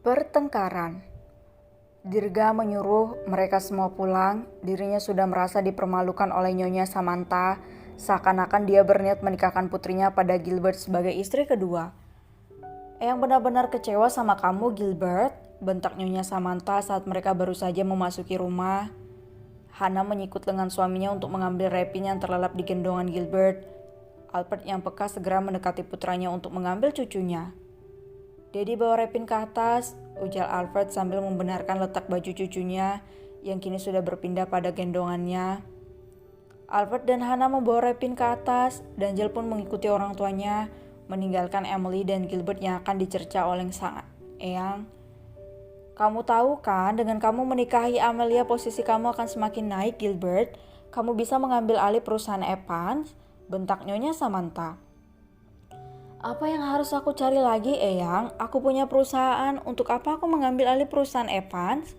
Pertengkaran. Dirga menyuruh mereka semua pulang. Dirinya sudah merasa dipermalukan oleh Nyonya Samantha, seakan-akan dia berniat menikahkan putrinya pada Gilbert sebagai istri kedua. "Eyang benar-benar kecewa sama kamu, Gilbert," bentak Nyonya Samantha saat mereka baru saja memasuki rumah. Hannah menyikut lengan suaminya untuk mengambil Repin yang terlelap di gendongan Gilbert. Albert yang peka segera mendekati putranya untuk mengambil cucunya. "Daddy bawa Repin ke atas," ujar Alfred sambil membenarkan letak baju cucunya yang kini sudah berpindah pada gendongannya. Alfred dan Hannah membawa Repin ke atas, dan Jill pun mengikuti orang tuanya, meninggalkan Emily dan Gilbert yang akan dicerca oleh sang eyang. "Kamu tahu kan, dengan kamu menikahi Amelia posisi kamu akan semakin naik, Gilbert. Kamu bisa mengambil alih perusahaan Evans," bentak Nyonya Samantha. "Apa yang harus aku cari lagi, Eyang? Aku punya perusahaan. Untuk apa aku mengambil alih perusahaan Evans?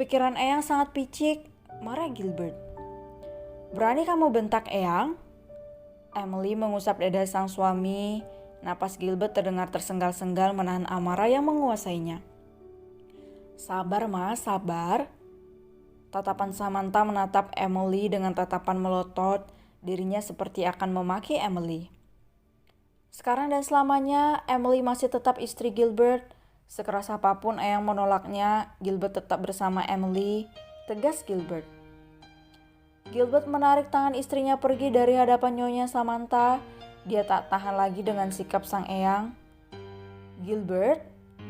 Pikiran Eyang sangat picik," marah Gilbert. "Berani kamu bentak Eyang?" Emily mengusap dada sang suami. Napas Gilbert terdengar tersengal-sengal menahan amarah yang menguasainya. "Sabar mas, sabar." Tatapan Samantha menatap Emily dengan tatapan melotot. Dirinya seperti akan memaki Emily. "Sekarang dan selamanya, Emily masih tetap istri Gilbert. Sekeras apapun Eyang menolaknya, Gilbert tetap bersama Emily," tegas Gilbert. Gilbert menarik tangan istrinya pergi dari hadapan Nyonya Samantha. Dia tak tahan lagi dengan sikap sang eyang. "Gilbert,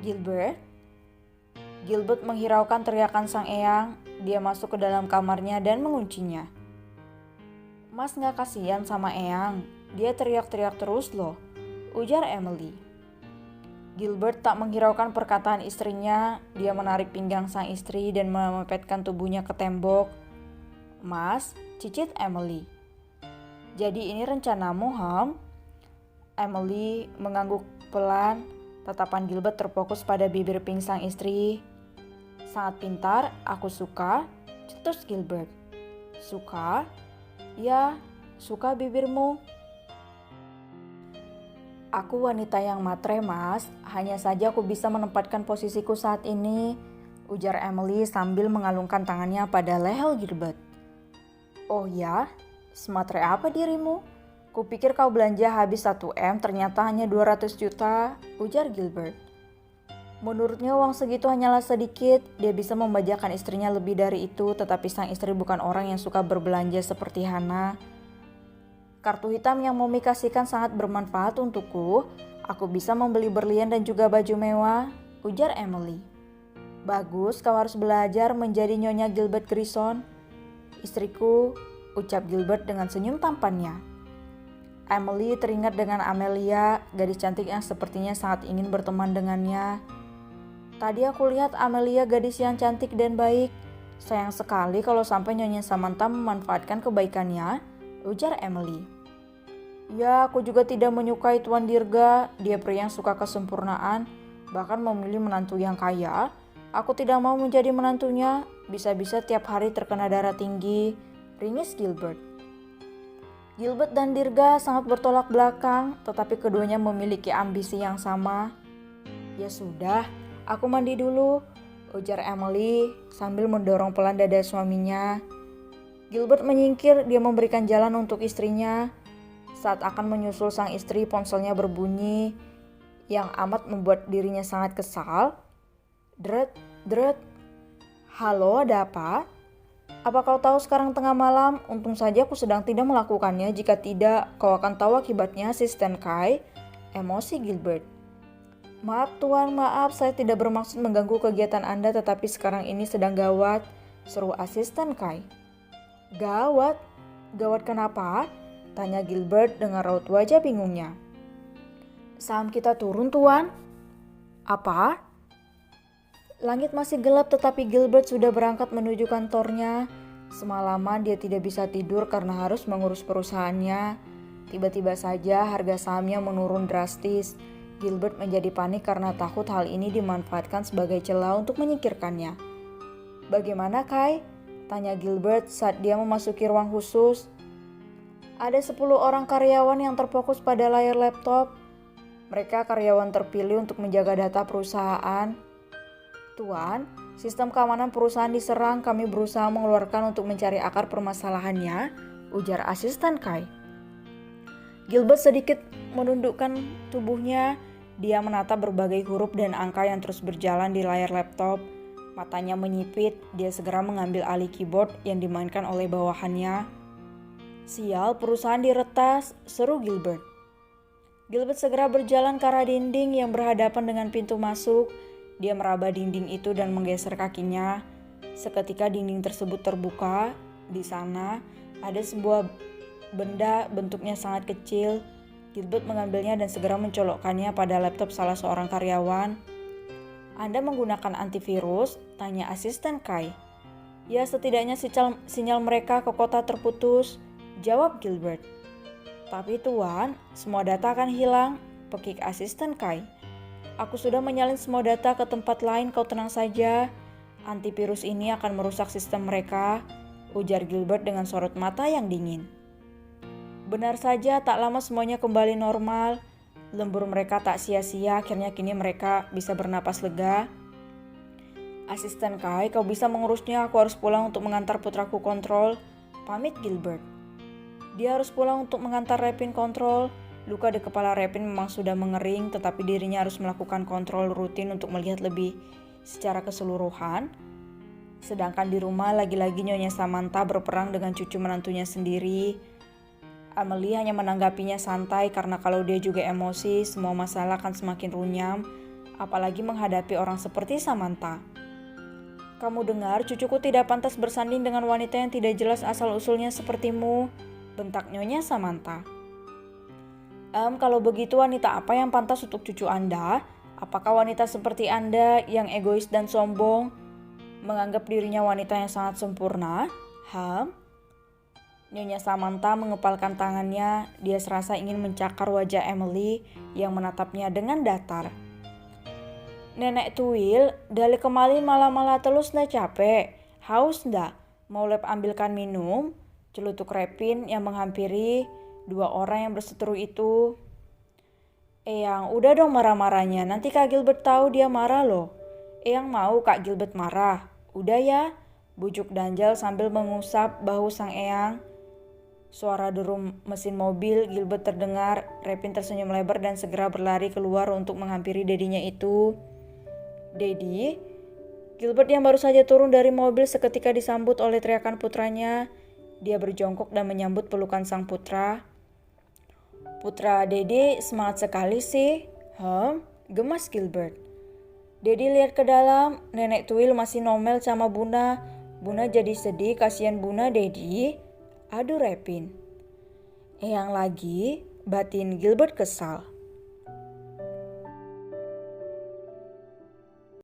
Gilbert." Gilbert menghiraukan teriakan sang eyang. Dia masuk ke dalam kamarnya dan menguncinya. "Mas gak kasihan sama eyang? Dia teriak-teriak terus loh," ujar Emily. Gilbert tak menghiraukan perkataan istrinya. Dia menarik pinggang sang istri dan memepetkan tubuhnya ke tembok. "Mas," cicit Emily. "Jadi ini rencanamu, Ham?" Emily mengangguk pelan. Tatapan Gilbert terfokus pada bibir pink sang istri. "Sangat pintar, aku suka," cetus Gilbert. "Suka? Ya, suka bibirmu." "Aku wanita yang matre, mas. Hanya saja aku bisa menempatkan posisiku saat ini," ujar Emily sambil mengalungkan tangannya pada leher Gilbert. "Oh ya? Sematre apa dirimu? Kupikir kau belanja habis 1 M, ternyata hanya 200 juta, ujar Gilbert. Menurutnya uang segitu hanyalah sedikit. Dia bisa membajakan istrinya lebih dari itu, tetapi sang istri bukan orang yang suka berbelanja seperti Hannah. "Kartu hitam yang Mommy kasihkan sangat bermanfaat untukku. Aku bisa membeli berlian dan juga baju mewah," ujar Emily. "Bagus, kau harus belajar menjadi Nyonya Gilbert Grayson." "Istriku," ucap Gilbert dengan senyum tampannya. Emily teringat dengan Amelia, gadis cantik yang sepertinya sangat ingin berteman dengannya. "Tadi aku lihat Amelia gadis yang cantik dan baik. Sayang sekali kalau sampai Nyonya Samantha memanfaatkan kebaikannya," ujar Emily. "Ya, aku juga tidak menyukai Tuan Dirga. Dia pria yang suka kesempurnaan, bahkan memilih menantu yang kaya. Aku tidak mau menjadi menantunya. Bisa-bisa tiap hari terkena darah tinggi," ringis Gilbert. Gilbert dan Dirga sangat bertolak belakang, tetapi keduanya memiliki ambisi yang sama. "Ya sudah, aku mandi dulu," ujar Emily sambil mendorong pelan dada suaminya. Gilbert menyingkir, dia memberikan jalan untuk istrinya. Saat akan menyusul sang istri, ponselnya berbunyi yang amat membuat dirinya sangat kesal. Dret, dret. "Halo, ada apa? Apa kau tahu sekarang tengah malam? Untung saja aku sedang tidak melakukannya. Jika tidak, kau akan tahu akibatnya, Asisten Kai," emosi Gilbert. "Maaf Tuan, maaf, saya tidak bermaksud mengganggu kegiatan Anda, tetapi sekarang ini sedang gawat," seru Asisten Kai. "Gawat? Gawat kenapa?" tanya Gilbert dengan raut wajah bingungnya. "Saham kita turun, Tuan." "Apa?" Langit masih gelap, tetapi Gilbert sudah berangkat menuju kantornya. Semalaman dia tidak bisa tidur karena harus mengurus perusahaannya. Tiba-tiba saja harga sahamnya menurun drastis. Gilbert menjadi panik karena takut hal ini dimanfaatkan sebagai celah untuk menyingkirkannya. "Bagaimana, Kai?" tanya Gilbert saat dia memasuki ruang khusus. Ada 10 orang karyawan yang terfokus pada layar laptop. Mereka karyawan terpilih untuk menjaga data perusahaan. "Tuan, sistem keamanan perusahaan diserang. Kami berusaha mengeluarkan untuk mencari akar permasalahannya," ujar asisten Kai. Gilbert sedikit menundukkan tubuhnya. Dia menatap berbagai huruf dan angka yang terus berjalan di layar laptop. Matanya menyipit. Dia segera mengambil alih keyboard yang dimainkan oleh bawahannya. "Sial, perusahaan diretas," seru Gilbert. Gilbert segera berjalan ke arah dinding yang berhadapan dengan pintu masuk. Dia meraba dinding itu dan menggeser kakinya. Seketika dinding tersebut terbuka. Di sana ada sebuah benda bentuknya sangat kecil. Gilbert mengambilnya dan segera mencolokkannya pada laptop salah seorang karyawan. "Anda menggunakan antivirus?" tanya asisten Kai. "Ya, setidaknya sinyal mereka ke kota terputus," jawab Gilbert. "Tapi Tuan, semua data akan hilang," pekik asisten Kai. "Aku sudah menyalin semua data ke tempat lain, kau tenang saja. Antivirus ini akan merusak sistem mereka," ujar Gilbert dengan sorot mata yang dingin. Benar saja, tak lama semuanya kembali normal. Lembur mereka tak sia-sia, akhirnya kini mereka bisa bernapas lega. "Asisten Kai, kau bisa mengurusnya, aku harus pulang untuk mengantar putraku kontrol," pamit Gilbert. Dia harus pulang untuk mengantar Repin kontrol. Luka di kepala Repin memang sudah mengering, tetapi dirinya harus melakukan kontrol rutin untuk melihat lebih secara keseluruhan. Sedangkan di rumah lagi-lagi Nyonya Samantha berperang dengan cucu menantunya sendiri. Amelie hanya menanggapinya santai karena kalau dia juga emosi, semua masalah akan semakin runyam, apalagi menghadapi orang seperti Samantha. "Kamu dengar, cucuku tidak pantas bersanding dengan wanita yang tidak jelas asal-usulnya sepertimu," bentak Nyonya Samantha. Kalau begitu wanita apa yang pantas untuk cucu Anda? Apakah wanita seperti Anda yang egois dan sombong? Menganggap dirinya wanita yang sangat sempurna? Nyonya Samantha mengepalkan tangannya. Dia serasa ingin mencakar wajah Emily yang menatapnya dengan datar. "Nenek Tuil, dari kemarin malah terus ndak capek? Haus ndak? Mau lep ambilkan minum?" celutuk Repin yang menghampiri dua orang yang berseteru itu. "Eyang, udah dong marah-marahnya, nanti Kak Gilbert tahu dia marah loh." "Eyang mau Kak Gilbert marah?" "Udah ya," bujuk Danjal sambil mengusap bahu sang Eyang. Suara derum mesin mobil Gilbert terdengar. Repin tersenyum lebar dan segera berlari keluar untuk menghampiri dedinya itu. "Dedi?" Gilbert yang baru saja turun dari mobil seketika disambut oleh teriakan putranya. Dia berjongkok dan menyambut pelukan sang putra. "Putra Dedi semangat sekali sih." Gemas Gilbert. Dedi lihat ke dalam. Nenek Tuil masih nomel sama Buna. Buna jadi sedih, kasihan Buna Dedi. Aduh Repin. "Eyang lagi," batin Gilbert kesal.